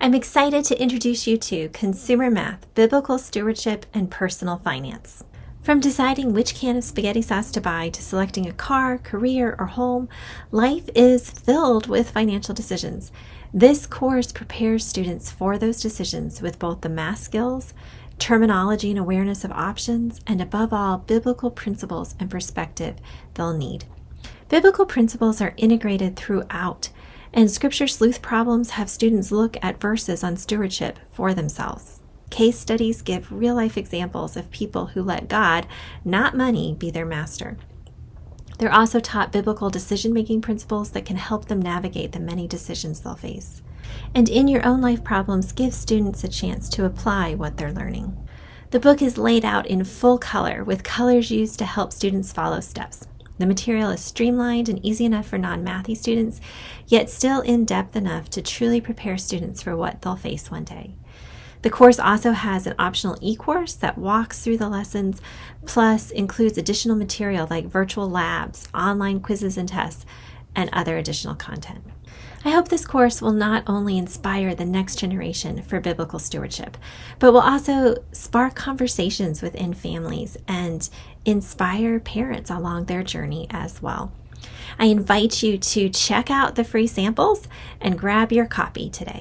I'm excited to introduce you to Consumer Math, Biblical Stewardship, and Personal Finance. From deciding which can of spaghetti sauce to buy to selecting a car, career, or home, life is filled with financial decisions. This course prepares students for those decisions with both the math skills, terminology and awareness of options, and above all, biblical principles and perspective they'll need. Biblical principles are integrated throughout, and Scripture sleuth problems have students look at verses on stewardship for themselves. Case studies give real-life examples of people who let God, not money, be their master. They're also taught biblical decision-making principles that can help them navigate the many decisions they'll face. And in your own life problems, give students a chance to apply what they're learning. The book is laid out in full color with colors used to help students follow steps. The material is streamlined and easy enough for non-mathy students, yet still in-depth enough to truly prepare students for what they'll face one day. The course also has an optional e-course that walks through the lessons, plus includes additional material like virtual labs, online quizzes and tests, and other additional content. I hope this course will not only inspire the next generation for biblical stewardship, but will also spark conversations within families and inspire parents along their journey as well. I invite you to check out the free samples and grab your copy today.